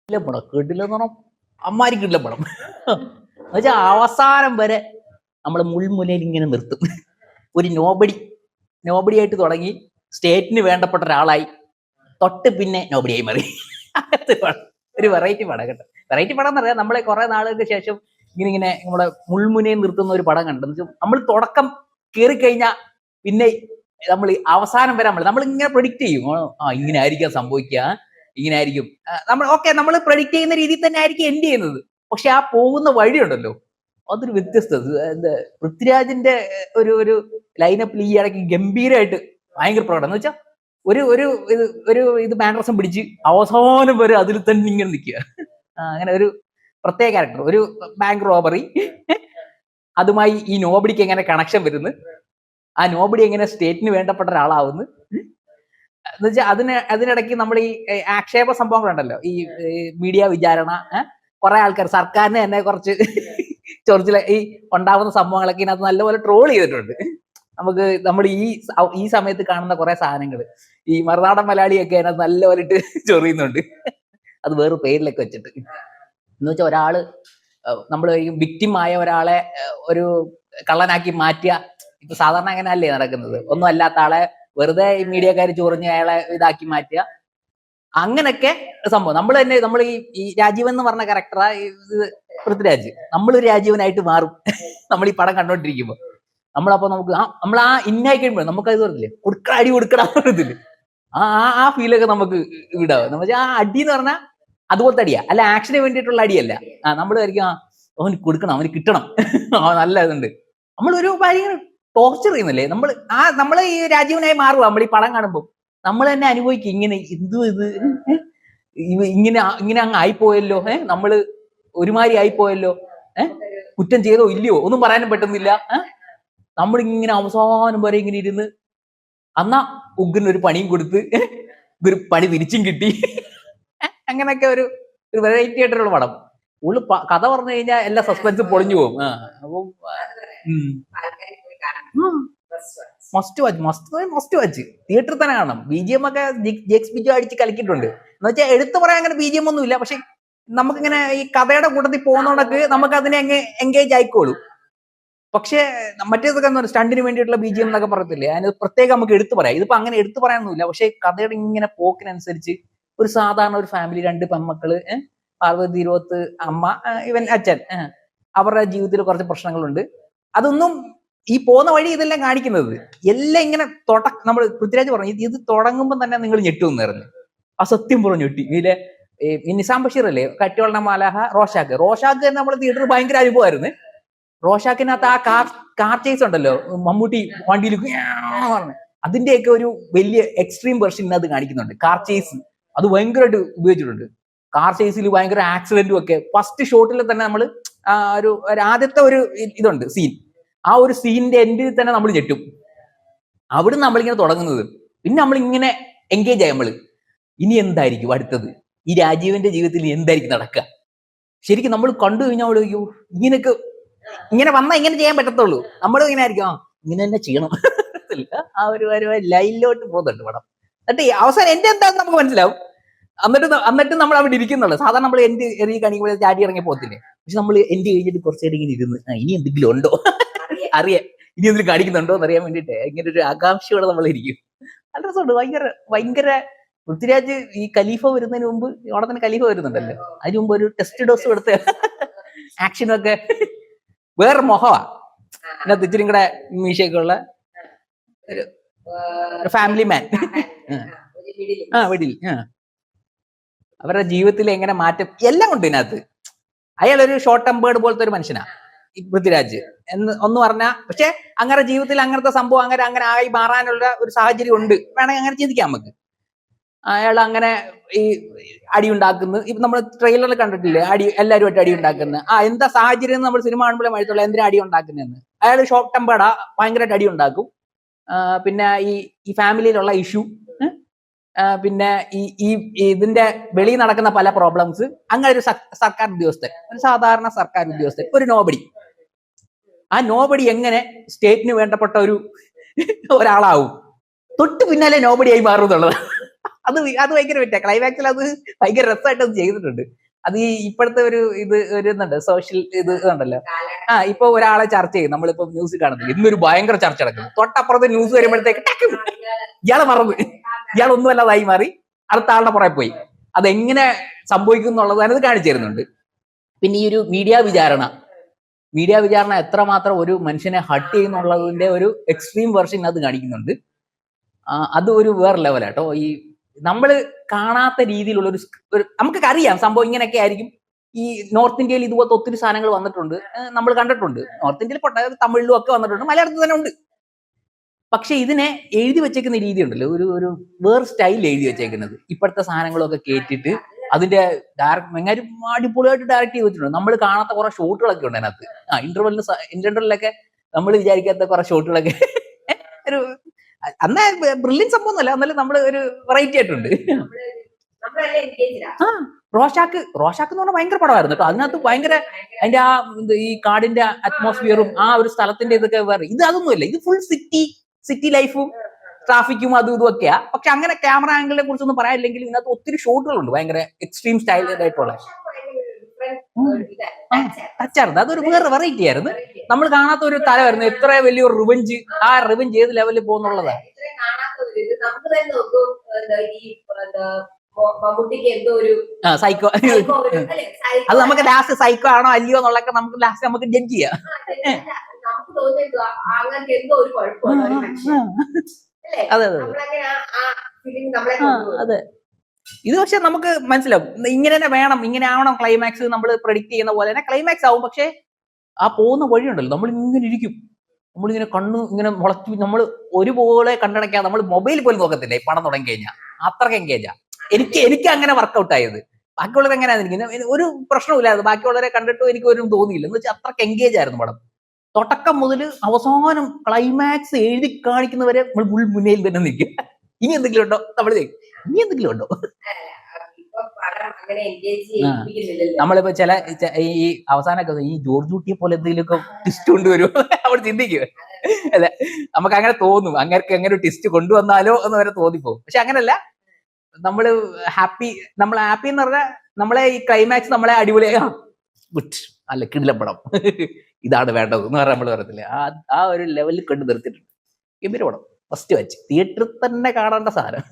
കിടിലം പടം, കിടിലം എന്ന് പറഞ്ഞാൽ അമ്മാരി കിടിലം പടം എന്നുവെച്ചാൽ അവസാനം വരെ നമ്മൾ മുൾമുനയിൽ ഇങ്ങനെ നിർത്തും. ഒരു നോബടി ആയിട്ട് തുടങ്ങി സ്റ്റേറ്റിന് വേണ്ടപ്പെട്ട ഒരാളായി, തൊട്ട് പിന്നെ നോബടിയായി മാറി. ഒരു വെറൈറ്റി പടം കേട്ടോ. വെറൈറ്റി പടം എന്ന് പറയാം, നമ്മളെ കുറെ നാളുകൾക്ക് ശേഷം ഇങ്ങനെ നമ്മളെ മുൾമുനയിൽ നിർത്തുന്ന ഒരു പടം കണ്ടു. നമ്മൾ തുടക്കം കയറിക്കഴിഞ്ഞാൽ പിന്നെ നമ്മൾ അവസാനം വരെ നമ്മൾ ഇങ്ങനെ പ്രൊഡിക്റ്റ് ചെയ്യും, ഇങ്ങനെ ആയിരിക്കാം സംഭവിക്കുക, ഇങ്ങനെ ആയിരിക്കും നമ്മൾ പ്രൊഡിക്റ്റ് ചെയ്യുന്ന രീതിയിൽ തന്നെ ആയിരിക്കും എൻഡ് ചെയ്യുന്നത്. പക്ഷെ ആ പോകുന്ന വഴിയുണ്ടല്ലോ, അതൊരു വ്യത്യസ്തത. പൃഥ്വിരാജിന്റെ ഒരു ലൈനപ്പിൽ ഈ ഇടയ്ക്ക് ഗംഭീരമായിട്ട് ഭയങ്കര പ്രകടനം എന്ന് വെച്ചാൽ ഒരു മാനറസം പിടിച്ച് അവസാനം വരെ അതിൽ തന്നെ ഇങ്ങനെ നിൽക്കുക. അങ്ങനെ ഒരു പ്രത്യേക ക്യാരക്ടർ, ഒരു ബാങ്ക് റോബറി, അതുമായി ഈ നോബഡിക്ക് എങ്ങനെ കണക്ഷൻ വരുന്നു, ആ നോബഡി എങ്ങനെ സ്റ്റേറ്റിന് വേണ്ടപ്പെട്ട ഒരാളാവുന്നു എന്ന് വെച്ചാൽ അതിനിടയ്ക്ക് നമ്മൾ ഈ ആക്ഷേപ സംഭവങ്ങളുണ്ടല്ലോ, ഈ മീഡിയ വിചാരണ, കുറെ ആൾക്കാർ സർക്കാരിനെ തന്നെ കുറച്ച് ചൊറിച്ചില ഈ ഉണ്ടാവുന്ന സംഭവങ്ങളൊക്കെ ഇതിനകത്ത് നല്ലപോലെ ട്രോൾ ചെയ്തിട്ടുണ്ട്. നമ്മൾ ഈ സമയത്ത് കാണുന്ന കുറെ സാധനങ്ങൾ, ഈ മറുനാടൻ മലയാളിയൊക്കെ അതിനകത്ത് നല്ലപോലെ ഇട്ട് ചൊറിയുന്നുണ്ട്. അത് വേറെ പേരിലൊക്കെ വെച്ചിട്ട് എന്ന് വെച്ചാൽ ഒരാള് നമ്മൾ ഈ വിക്ടിം ആയ ഒരാളെ ഒരു കള്ളനാക്കി മാറ്റുക. ഇപ്പൊ സാധാരണ അങ്ങനെ അല്ലേ നടക്കുന്നത്, ഒന്നും അല്ലാത്ത ആളെ വെറുതെ ഈ മീഡിയക്കാർ ചൊറിഞ്ഞ് അയാളെ ഇതാക്കി മാറ്റുക, അങ്ങനൊക്കെ സംഭവം. നമ്മൾ ഈ രാജീവൻ എന്ന് പറഞ്ഞ ക്യാരക്ടറാ പൃഥ്വിരാജ്, നമ്മളൊരു രാജീവനായിട്ട് മാറും നമ്മൾ ഈ പടം കണ്ടോണ്ടിരിക്കുമ്പോ. നമ്മൾ ആ ഇന്നായി കഴിയുമ്പോൾ നമുക്ക് അത് പറഞ്ഞില്ലേ, അടി കൊടുക്കണതില്ല, ആ ഫീലൊക്കെ നമുക്ക് ഇടാവും. എന്ന് വെച്ചാൽ ആ അടി എന്ന് പറഞ്ഞാൽ അതുപോലത്തെ അടിയാ, അല്ല ആക്ഷന് വേണ്ടിയിട്ടുള്ള അടിയല്ല. നമ്മൾ ആയിരിക്കും അവന് കൊടുക്കണം, അവന് കിട്ടണം, നല്ല ഇതുണ്ട്. നമ്മളൊരു ഭാര്യ ടോർച്ചർ ചെയ്യുന്നില്ലേ, നമ്മള് ഈ രാജീവനായി മാറുക. നമ്മൾ ഈ പടം കാണുമ്പോൾ നമ്മൾ തന്നെ അനുഭവിക്കും, ഇങ്ങനെ ഇങ്ങനെ അങ്ങ് ആയിപ്പോയല്ലോ, നമ്മള് ഒരുമാതിരി ആയിപ്പോയല്ലോ, കുറ്റം ചെയ്തോ ഇല്ലയോ ഒന്നും പറയാനും പറ്റുന്നില്ല. നമ്മളിങ്ങനെ അവസാനം വരെ ഇങ്ങനെ ഇരുന്ന് അന്നാ ഉഗ്രനൊരു പണിയും കൊടുത്ത് ഒരു പണി തിരിച്ചും കിട്ടി. അങ്ങനെയൊക്കെ ഒരു വെറൈറ്റി ആയിട്ടുള്ള പടം. കഥ പറഞ്ഞു കഴിഞ്ഞാൽ എല്ലാ സസ്പെൻസും പൊളിഞ്ഞു പോകും. അപ്പം മസ്റ്റ് വാച്ച് തിയേറ്ററിൽ തന്നെ കാണണം. BGM ഒക്കെ ജെക്സ് ബിജു അടിച്ച് കളിക്കിട്ടുണ്ട്. എന്ന് വെച്ചാൽ എടുത്തു പറയാൻ അങ്ങനെ BGM ഒന്നും ഇല്ല, പക്ഷെ നമുക്കിങ്ങനെ ഈ കഥയുടെ കൂട്ടത്തിൽ പോകുന്നോടൊക്കെ നമുക്ക് അതിനെ അങ്ങ് എൻഗേജ് ആയിക്കോളൂ. പക്ഷെ മറ്റേതൊക്കെ സ്റ്റണ്ടിന് വേണ്ടിയിട്ടുള്ള BGM എന്നൊക്കെ പറയത്തില്ലേ, അതിന് പ്രത്യേകം നമുക്ക് എടുത്തു പറയാം. ഇതിപ്പോ അങ്ങനെ എടുത്തു പറയാനൊന്നുമില്ല. പക്ഷെ കഥയുടെ ഇങ്ങനെ പോക്കിനനുസരിച്ച് ഒരു സാധാരണ ഒരു ഫാമിലി, 2 പെൺമക്കള്, പാർവതി, ഇരുപത്ത് അമ്മ, ഇവൻ അച്ഛൻ, അവരുടെ ജീവിതത്തിൽ കുറച്ച് പ്രശ്നങ്ങളുണ്ട്. അതൊന്നും ഈ പോകുന്ന വഴി ഇതെല്ലാം കാണിക്കുന്നത് എല്ലാം ഇങ്ങനെ നമ്മൾ പൃഥ്വിരാജ് പറഞ്ഞു ഇത് തുടങ്ങുമ്പോൾ തന്നെ നിങ്ങൾ ഞെട്ടുമെന്നായിരുന്നു. അസത്യം പറഞ്ഞു ഞെട്ടി. ഇതിലെ ഈ നിസാം ബഷീർ അല്ലേ, കട്ടിവള മാലാഹ, റോഷാക്ക് തന്നെ നമ്മൾ തിയേറ്ററിൽ ഭയങ്കര അനുഭവമായിരുന്നു. റോഷാക്കിനകത്ത് ആ കാർ ചേസ് ഉണ്ടല്ലോ, മമ്മൂട്ടി വണ്ടിയിൽ പറഞ്ഞു, അതിന്റെയൊക്കെ ഒരു വലിയ എക്സ്ട്രീം വെർഷൻ ഇന്നത് കാണിക്കുന്നുണ്ട്. കാർ ചേസ് അത് ഭയങ്കരമായിട്ട് ഉപയോഗിച്ചിട്ടുണ്ട്. കാർ ചേസിൽ ഭയങ്കര ആക്സിഡന്റും ഒക്കെ ഫസ്റ്റ് ഷോട്ടിൽ തന്നെ നമ്മൾ ഒരു ആദ്യത്തെ ഒരു ഇതുണ്ട് സീൻ, ആ ഒരു സീനിന്റെ എൻഡിൽ തന്നെ നമ്മൾ ഞെട്ടും. അവിടുന്ന് നമ്മളിങ്ങനെ തുടങ്ങുന്നത്. പിന്നെ നമ്മളിങ്ങനെ എൻഗേജ് ആയി. ഇനി എന്തായിരിക്കും അടുത്തത്, ഈ രാജീവന്റെ ജീവിതത്തിൽ എന്തായിരിക്കും നടക്കുക. ശരിക്കും നമ്മൾ കണ്ടു കഴിഞ്ഞാൽ ഇങ്ങനെയൊക്കെ ഇങ്ങനെ വന്നാൽ ഇങ്ങനെ ചെയ്യാൻ പറ്റത്തുള്ളൂ. നമ്മളും ഇങ്ങനെ ആയിരിക്കും, ഇങ്ങനെ തന്നെ ചെയ്യണം. ആ ഒരു ലൈനിലോട്ട് പോകുന്നുണ്ട് പടം. എന്നിട്ട് അവസാനം എന്റെ എന്താന്ന് നമുക്ക് മനസ്സിലാവും. എന്നിട്ട് നമ്മൾ അവിടെ ഇരിക്കുന്നുള്ളൂ. സാധാരണ നമ്മൾ എന്റെ എറിയി കാണിക്കുമ്പോൾ ചാടി ഇറങ്ങി പോകത്തില്ലേ, പക്ഷെ നമ്മൾ എന്റെ കഴിഞ്ഞിട്ട് കുറച്ചു നേരം ഇങ്ങനെ ഇരുന്ന് ഇനി എന്തെങ്കിലും ഉണ്ടോ അറിയാം, ഇനി എന്തെങ്കിലും കാണിക്കുന്നുണ്ടോ എന്ന് അറിയാൻ വേണ്ടിയിട്ട് ഇങ്ങനെ ഒരു ആകാംക്ഷയോടെ നമ്മൾ ഇരിക്കും. നല്ല രസമുണ്ട്. ഭയങ്കര പൃഥ്വിരാജ് ഈ ഖലീഫ വരുന്നതിന് മുമ്പ്, അവിടെ തന്നെ ഖലീഫ വരുന്നുണ്ടല്ലോ, അതിന് മുമ്പ് ഒരു ടെസ്റ്റ് ഡോസ് കൊടുത്ത ആക്ഷനൊക്കെ വേറെ മൊഹവാ. ഇതിനകത്ത് ഇച്ചിരി കൂടെ മീശയൊക്കെ ഉള്ള ഒരു ഫാമിലി മാൻ. വീട്ടിൽ അവരുടെ ജീവിതത്തിൽ എങ്ങനെ മാറ്റം എല്ലാം ഉണ്ട് ഇതിനകത്ത്. അയാളൊരു ഷോർട്ട് ടെമ്പേർഡ് പോലത്തെ ഒരു മനുഷ്യനാ ഈ പൃഥ്വിരാജ് ഒന്ന് പറഞ്ഞാൽ. പക്ഷെ അങ്ങനെ ജീവിതത്തിൽ അങ്ങനത്തെ സംഭവം അങ്ങനെ ആയി മാറാനുള്ള ഒരു സാഹചര്യം ഉണ്ട്, വേണമെങ്കിൽ അങ്ങനെ ചിന്തിക്കാം നമുക്ക്. അയാൾ അങ്ങനെ ഈ അടി ഉണ്ടാക്കുന്നു. ഇപ്പൊ നമ്മൾ ട്രെയിലറിൽ കണ്ടിട്ടില്ലേ, എല്ലാവരുമായിട്ട് അടി ഉണ്ടാക്കുന്നത്. എന്താ സാഹചര്യം നമ്മൾ സിനിമ കാണുമ്പോഴേ മനസ്സിലുള്ള എന്തിനാ അടി ഉണ്ടാക്കുന്നതെന്ന്. അയാൾ ഷോർട്ട് ടെമ്പേർഡാ, ഭയങ്കരമായിട്ട് അടി ഉണ്ടാക്കും. പിന്നെ ഈ ഫാമിലിയിലുള്ള ഇഷ്യൂ, പിന്നെ ഈ ഇതിന്റെ വെളിയിൽ നടക്കുന്ന പല പ്രോബ്ലംസ്. അങ്ങനെ ഒരു സർക്കാർ ഉദ്യോഗസ്ഥൻ, ഒരു സാധാരണ സർക്കാർ ഉദ്യോഗസ്ഥൻ, ഒരു നോബഡി. ആ നോബഡി എങ്ങനെ സ്റ്റേറ്റിന് വേണ്ടപ്പെട്ട ഒരാളാവും, തൊട്ട് പിന്നാലെ നോബഡി ആയി മാറും എന്നുള്ളത്. അത് ഭയങ്കര പറ്റാ. ക്ലൈമാക്സിൽ അത് ഭയങ്കര രസമായിട്ട് അത് ചെയ്തിട്ടുണ്ട്. അത് ഈ ഇപ്പോഴത്തെ ഒരു ഇത് വരുന്നുണ്ട്, സോഷ്യൽ ഇത് ഉണ്ടല്ലോ. ഇപ്പൊ ഒരാളെ ചർച്ച ചെയ്യും, നമ്മളിപ്പോ ന്യൂസ് കാണുന്നില്ല, ഇന്നൊരു ഭയങ്കര ചർച്ച നടക്കുന്നു, തൊട്ടപ്പുറത്ത് ന്യൂസ് വരുമ്പോഴത്തേക്ക് ഇയാളെ മറന്നു, ഇയാളൊന്നും അല്ലാതായി മാറി, അടുത്ത ആളുടെ പുറകെ പോയി. അതെങ്ങനെ സംഭവിക്കും എന്നുള്ളത് അതിനത് കാണിച്ചു തരുന്നുണ്ട്. പിന്നെ ഈ ഒരു മീഡിയ വിചാരണ എത്രമാത്രം ഒരു മനുഷ്യനെ ഹട്ട് ചെയ്യുന്നുള്ളതിന്റെ ഒരു എക്സ്ട്രീം വെർഷൻ അത് കാണിക്കുന്നുണ്ട്. അത് ഒരു വേറെ ലെവലാട്ടോ. ഈ നമ്മൾ കാണാത്ത രീതിയിലുള്ള ഒരു നമുക്കൊക്കെ അറിയാം സംഭവം ഇങ്ങനെയൊക്കെ ആയിരിക്കും. ഈ നോർത്ത് ഇന്ത്യയിൽ ഇതുപോലത്തെ ഒത്തിരി സാധനങ്ങൾ വന്നിട്ടുണ്ട്, നമ്മൾ കണ്ടിട്ടുണ്ട്. നോർത്ത് ഇന്ത്യയിൽ തമിഴിലും ഒക്കെ വന്നിട്ടുണ്ട്, മലയാളത്തിൽ തന്നെ ഉണ്ട്. പക്ഷെ ഇതിനെ എഴുതി വെച്ചേക്കുന്ന രീതി ഉണ്ടല്ലോ, ഒരു വേറെ സ്റ്റൈൽ എഴുതി വെച്ചേക്കുന്നത്. ഇപ്പോഴത്തെ സാധനങ്ങളൊക്കെ കേട്ടിട്ട് അതിന്റെ എങ്ങനെ അടിപൊളിയായിട്ട് ഡയറക്ട് ചെയ്ത് വെച്ചിട്ടുണ്ട്. നമ്മൾ കാണാത്ത കുറെ ഷോട്ടുകളൊക്കെ ഉണ്ട് അതിനകത്ത്. ഇന്റർവെല്ലിലൊക്കെ നമ്മൾ വിചാരിക്കാത്ത കുറെ ഷോട്ടുകളൊക്കെ ഒരു അന്ന് ബ്രില്യൻ സംഭവം ഒന്നുമല്ല, എന്നാലും നമ്മൾ ഒരു വെറൈറ്റി ആയിട്ടുണ്ട്. റോഷാക്ക് എന്ന് പറഞ്ഞാൽ ഭയങ്കര പടമായിരുന്നു കേട്ടോ. അതിനകത്ത് ഭയങ്കര അതിന്റെ ഈ കാടിന്റെ അറ്റ്മോസ്ഫിയറും ആ ഒരു സ്ഥലത്തിന്റെ ഇതൊക്കെ വേറെ. അതൊന്നുമില്ല, ഇത് ഫുൾ സിറ്റി ലൈഫും ട്രാഫിക്കും അതും ഇതും ഒക്കെയാ. പക്ഷെ അങ്ങനെ ക്യാമറ ആംഗിളിനെ കുറിച്ചൊന്നും പറയാനില്ലെങ്കിൽ ഇതിനകത്ത് ഒത്തിരി ഷോട്ടുകളുണ്ട് ഭയങ്കര എക്സ്ട്രീം സ്റ്റൈലായിട്ടുള്ള. ടച്ചായിരുന്നു, അതൊരു വേറെ വെറൈറ്റി ആയിരുന്നു. നമ്മൾ കാണാത്ത ഒരു തലമായിരുന്നു. എത്ര വലിയൊരു റിവഞ്ച്, ആ റിവഞ്ച് ഏത് ലെവലിൽ പോകുന്നുള്ളതാണ്. സൈക്കോ അത് നമുക്ക് ലാസ്റ്റ് സൈക്കോ ആണോ അല്ലയോ എന്നുള്ളതൊക്കെ നമുക്ക് ലാസ്റ്റ് നമുക്ക് ജഡ്ജ് ചെയ്യാം. അതെ അതെ. ഇത് പക്ഷെ നമുക്ക് മനസ്സിലാവും ഇങ്ങനെ തന്നെ വേണം, ഇങ്ങനെ ആവണം ക്ലൈമാക്സ്. നമ്മൾ പ്രെഡിക്ട് ചെയ്യുന്ന പോലെ തന്നെ ക്ലൈമാക്സ് ആവും. പക്ഷെ ആ പോകുന്ന വഴിയുണ്ടല്ലോ, നമ്മൾ ഇങ്ങനെ ഇരിക്കും, നമ്മളിങ്ങനെ കണ്ണു ഇങ്ങനെ മുളച്ചു, നമ്മൾ ഒരുപോലെ കണ്ടടയ്ക്കാതെ നമ്മൾ മൊബൈൽ പോലും നോക്കത്തില്ല ഈ പടം തുടങ്ങി കഴിഞ്ഞാൽ. അത്രയ്ക്ക് എൻഗേജാ. എനിക്ക് അങ്ങനെ വർക്കൗട്ട് ആയത്. ബാക്കിയുള്ളത് എങ്ങനെയാണെന്ന് ഒരു പ്രശ്നമില്ലായിരുന്നു. ബാക്കിയുള്ളവരെ കണ്ടിട്ടും എനിക്ക് ഒരു തോന്നിയില്ല. എന്ന് വെച്ചാൽ അത്രയ്ക്ക് എൻഗേജ് ആയിരുന്നു പടം. തുടക്കം മുതൽ അവസാനം ക്ലൈമാക്സ് എഴുതി കാണിക്കുന്നവരെ നമ്മൾ മുന്നിൽ തന്നെ നിൽക്കും. ഇനി എന്തെങ്കിലും ഉണ്ടോ, ഇനി എന്തെങ്കിലും ഉണ്ടോ. നമ്മളിപ്പോ ചില ഈ അവസാനമൊക്കെ ഈ ജോർജ് കുട്ടിയെ പോലെ എന്തെങ്കിലുമൊക്കെ ട്വിസ്റ്റ് കൊണ്ടുവരും അവിടെ ചിന്തിക്കുക അല്ലെ. നമുക്ക് അങ്ങനെ തോന്നും, അങ്ങനെ ഒരു ട്വിസ്റ്റ് കൊണ്ടുവന്നാലോ എന്ന് വരെ തോന്നിപ്പോകും. പക്ഷെ അങ്ങനല്ല, നമ്മൾ ഹാപ്പി എന്ന് പറഞ്ഞാൽ നമ്മളെ ഈ ക്ലൈമാക്സ് നമ്മളെ അടിപൊളിയാ ഗുഡ് അല്ല കിടിലപ്പടം ഇതാണ് വേണ്ടത് എന്ന് പറഞ്ഞാൽ നമ്മൾ പറയത്തില്ലേ, ആ ഒരു ലെവലിൽ കണ്ടു നിർത്തിയിട്ടുണ്ട്. ഗംഭീര പടം, ഫസ്റ്റ് വാച്ച് തിയേറ്ററിൽ തന്നെ കാണേണ്ട സാധനം.